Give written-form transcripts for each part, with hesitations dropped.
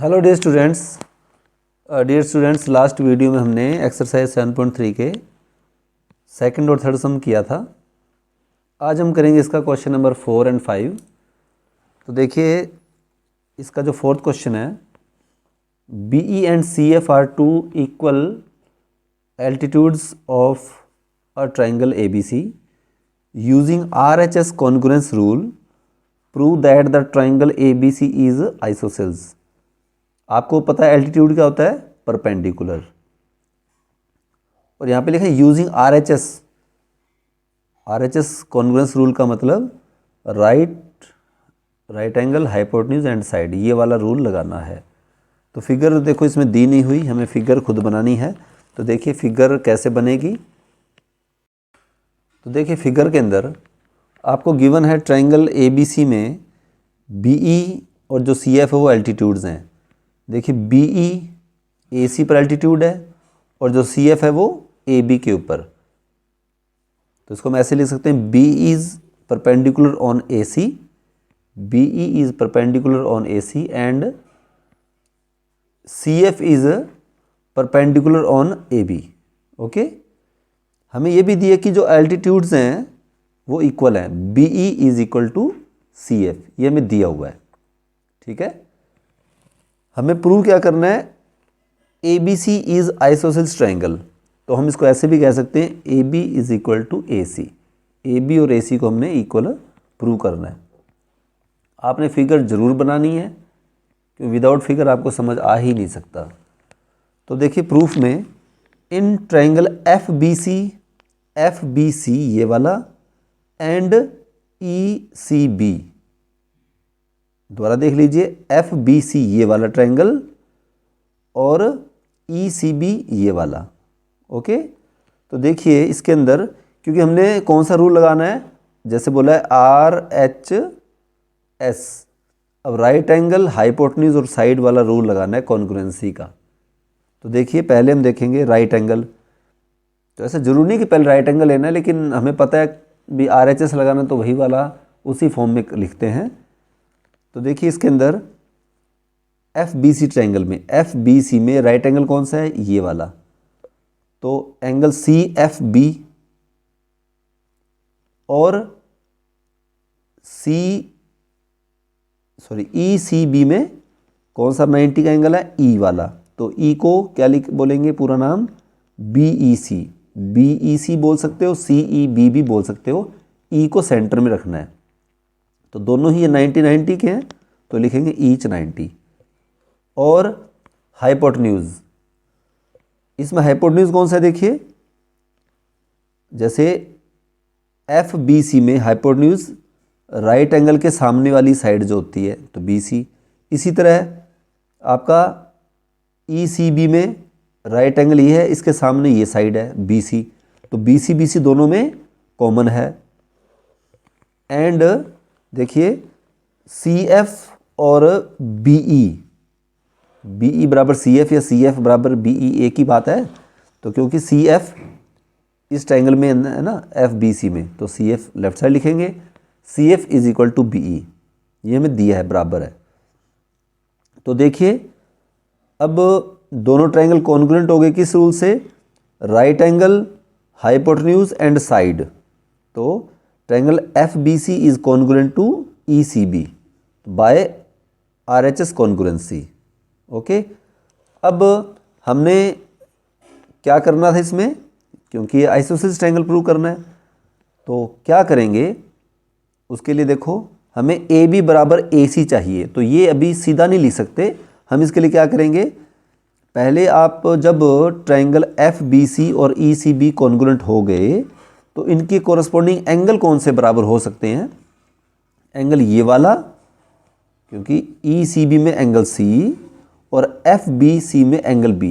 Hello dear students, last video में हमने exercise 7.3 के सेकंड और थर्ड सम किया था। आज हम करेंगे इसका क्वेश्चन नंबर 4 एंड 5। तो देखिए, इसका जो फोर्थ क्वेश्चन है, BE and CF are two equal altitudes of a triangle ABC using RHS congruence rule, prove that the triangle ABC is isosceles. आपको पता है एल्टीट्यूड क्या होता है? परपेंडिकुलर। और यहाँ पे लिखा है using RHS। RHS congruence rule का मतलब right angle, hypotenuse and side, ये वाला रूल लगाना है। तो फिगर देखो इसमें दी नहीं हुई, हमें फिगर खुद बनानी है। तो देखिए फिगर कैसे बनेगी। तो देखिए फिगर के अंदर आपको गिवन है ट्राइंगल ABC में BE और जो CF है वो एल्टीट्यूड्स हैं। देखिए BE AC पर एल्टीट्यूड है और जो CF है वो AB के ऊपर। तो इसको हम ऐसे लिख सकते हैं, BE is perpendicular on AC, BE is perpendicular on AC and CF is perpendicular on AB। Okay, हमें ये भी दिया कि जो एल्टीट्यूड्स हैं वो इक्वल हैं, BE is equal to CF, ये हमें दिया हुआ है। ठीक है, हमें प्रूव क्या करना है? ABC is isosceles triangle. तो हम इसको ऐसे भी कह सकते हैं, AB is equal to AC। AB और AC को हमने इक्वल प्रूव करना है। आपने फिगर जरूर बनानी है, क्योंकि विदाउट फिगर आपको समझ आ ही नहीं सकता। तो देखिए प्रूफ में, इन ट्राइंगल FBC ये वाला एंड ECB, दोबारा देख लीजिए, FBC ये वाला ट्राइंगल और ECB ये वाला। ओके, तो देखिए इसके अंदर, क्योंकि हमने कौन सा रूल लगाना है, जैसे बोला है RHS। अब राइट एंगल, हाइपोटेन्यूज और साइड वाला रूल लगाना है कॉन्ग्रुएंसी का। तो देखिए पहले हम देखेंगे राइट एंगल। तो ऐसा जरूरी नहीं कि पहले राइट एंगल लेना है, लेकिन हमें पता है भी RHS लगाना, तो वही वाला उसी फॉर्म में लिखते हैं। तो देखिए इसके अंदर FBC ट्राइंगल में, FBC में राइट एंगल कौन सा है? ये वाला। तो एंगल CFB और ECB में कौन सा 90 का एंगल है? E वाला। तो E को क्या बोलेंगे पूरा नाम? BEC बोल सकते हो, CEB भी बोल सकते हो। E को सेंटर में रखना है। तो दोनों ही ये 90 के हैं, तो लिखेंगे ईच 90। और हाइपोटेन्यूज, इसमें हाइपोटेन्यूज कौन सा है? देखिए जैसे FBC में हाइपोटेन्यूज राइट एंगल के सामने वाली साइड जो होती है, तो BC। इसी तरह आपका ECB में राइट एंगल ये है, इसके सामने ये साइड है BC, तो BC दोनों में कॉमन है। एंड देखिए CF और BE बराबर CF या CF बराबर BE, एक ही बात है। तो क्योंकि CF इस ट्राइंगल में है ना, FBC में, तो CF लेफ्ट साइड लिखेंगे, CF is equal to BE, ये हमें दिया है, बराबर है। तो देखिए अब दोनों ट्राइंगल कॉन्ग्रुएंट हो गए किस रूल से? Right angle, hypotenuse and side. तो triangle FBC is congruent to ECB by RHS congruency. Okay, अब हमने क्या करना था इसमें, क्योंकि ये आइसोसेल्स ट्राइंगल प्रूव करना है, तो क्या करेंगे उसके लिए? देखो हमें AB बराबर AC चाहिए, तो ये अभी सीधा नहीं लिख सकते हम। इसके लिए क्या करेंगे, पहले आप जब ट्राइंगल FBC और ECB कॉन्ग्रुएंट हो गए, तो इनके कोरस्पॉन्डिंग एंगल कौन से बराबर हो सकते हैं? एंगल ये वाला, क्योंकि ECB में एंगल C और FBC में एंगल B।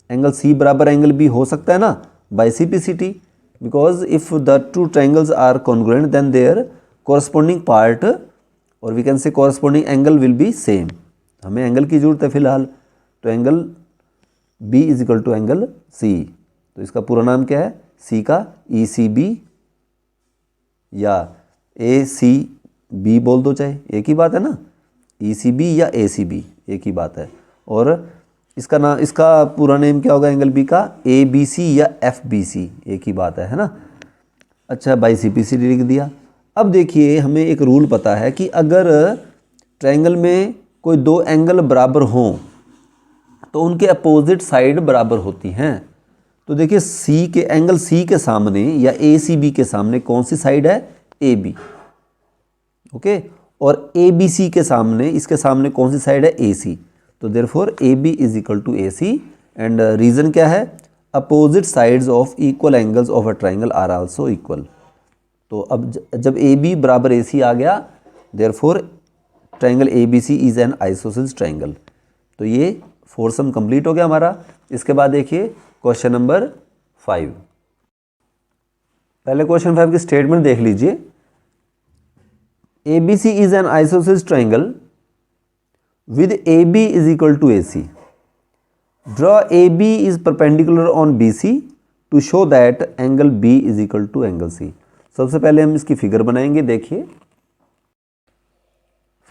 एंगल C बराबर एंगल B हो सकता है ना, by CPCT, because if the two triangles are congruent then their corresponding part और we can say corresponding angle will be same. हमें एंगल की जरूरत है फिलहाल, तो angle B is equal to angle C। तो इसका पूरा नाम क्या है? C का ECB या ACB बोल दो, चाहे एक ही बात है ना, ECB या ACB एक ही बात है। और इसका पूरा नेम क्या होगा एंगल बी का, ABC या FBC, एक ही बात है ना। अच्छा, बाई CPCD लिख दिया। अब देखिए हमें एक रूल पता है कि अगर ट्रायंगल में कोई दो एंगल बराबर हों तो उनके अपोजिट साइड बराबर होती हैं। तो देखिए एंगल C के सामने या ACB के सामने कौन सी साइड है, AB, ओके, और ABC के सामने, इसके सामने कौन सी साइड है, AC। तो therefore AB is equal to AC and reason क्या है, opposite sides of equal angles of a triangle are also equal. तो अब जब AB बराबर AC आ गया, therefore triangle ABC is an isosceles triangle. तो ये फोरसम कंप्लीट हो गया हमारा। इसके बाद देखिए क्वेश्चन नंबर 5। पहले क्वेश्चन 5 की स्टेटमेंट देख लीजिए। ABC is an isosceles triangle with AB is equal to AC. Draw AB is perpendicular on BC to show that angle B is equal to angle C. सबसे पहले हम इसकी figure बनाएंगे। देखिए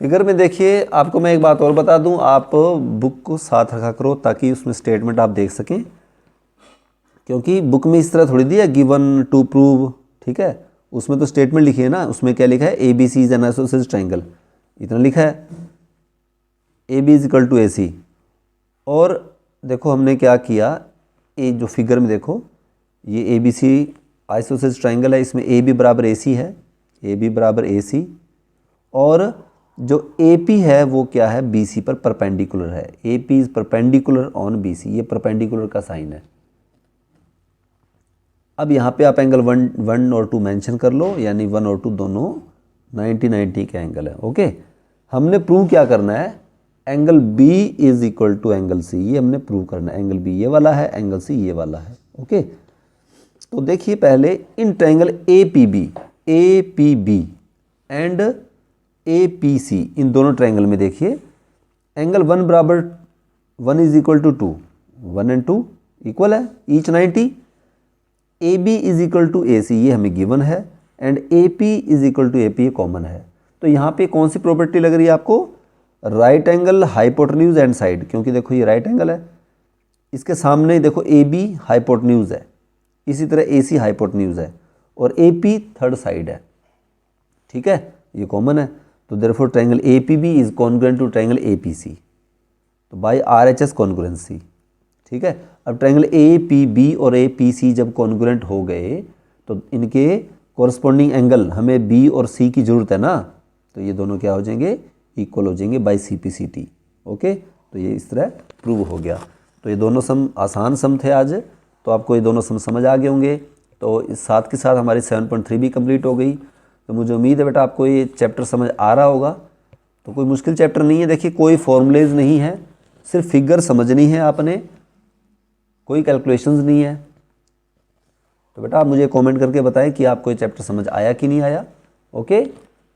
फिगर में देखिए, आपको मैं एक बात और बता दूं, आप बुक को साथ रखा करो ताकि उसमें स्टेटमेंट आप देख सकें, क्योंकि बुक में इस तरह थोड़ी दी है गिवन टू प्रूव, ठीक है, उसमें तो स्टेटमेंट लिखी है ना, उसमें क्या लिखा है, ABC is an isosceles triangle, इतना लिखा है, AB is equal to AC। और देखो हमने क्या किया, ये जो फिगर में देखो, ये ABC आइसोसेलेस ट्राइंगल है, इसमें AB बराबर AC है, AB बराबर AC, और जो AP है वो क्या है, BC पर परपेंडिकुलर है, AP is perpendicular on BC, ये परपेंडिकुलर का साइन है। अब यहाँ पे आप एंगल 1 और 2 मेंशन कर लो, यानी 1 और 2 दोनों 90 के एंगल है, ओके। हमने प्रूव क्या करना है, angle B is equal to angle C, ये हमने प्रूव करना है। एंगल B ये वाला है, एंगल C ये वाला है, ओके। तो देखिए पहले इन ट्रायंगल APB एंड APC, इन दोनों ट्रायंगल में देखिए एंगल 1 बराबर 1 is equal to 2, 1 and 2 equal है, each 90। AB is equal to AC ये हमें गिवन है, and AP is equal to AP ये कॉमन है। तो यहाँ पे कौन सी प्रॉपर्टी लग रही है आपको, right angle hypotenuse and side, क्योंकि देखो ये राइट एंगल है, इसके सामने देखो AB हाइपोटेन्यूज है, इसी तरह AC हाइपोटेन्यूज है, और AP थर्ड साइड है, ठीक है, ये कॉमन है। तो therefore triangle APB is congruent to triangle APC, तो बाय RHS कॉन्ग्रुएंसी, ठीक है। अब ट्रायंगल APB और APC जब कॉन्ग्रुएंट हो गए तो इनके कॉरस्पॉन्डिंग एंगल हमें B और C की ज़रूरत है ना, तो ये दोनों क्या हो जाएंगे, इक्वल हो जाएंगे बाय CPCT, ओके। तो ये इस तरह प्रूव हो गया। तो ये दोनों सम आसान सम थे आज, तो आपको ये दोनों सम समझ आ गए होंगे। तो इस साथ के साथ हमारी 7.3 भी कंप्लीट हो गई। तो मुझे उम्मीद है बेटा आपको ये चैप्टर समझ आ रहा होगा। तो कोई मुश्किल चैप्टर नहीं है, देखिए कोई फॉर्मूलेज नहीं है, सिर्फ फिगर समझनी है आपने, कोई कैलकुलेशंस नहीं है। तो बेटा आप मुझे कमेंट करके बताएं कि आपको ये चैप्टर समझ आया कि नहीं आया, ओके।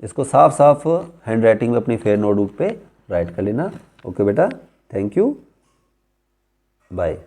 इसको साफ साफ हैंड राइटिंग में अपनी फेयर नोटबुक पे राइट कर लेना, ओके बेटा, थैंक यू, बाय।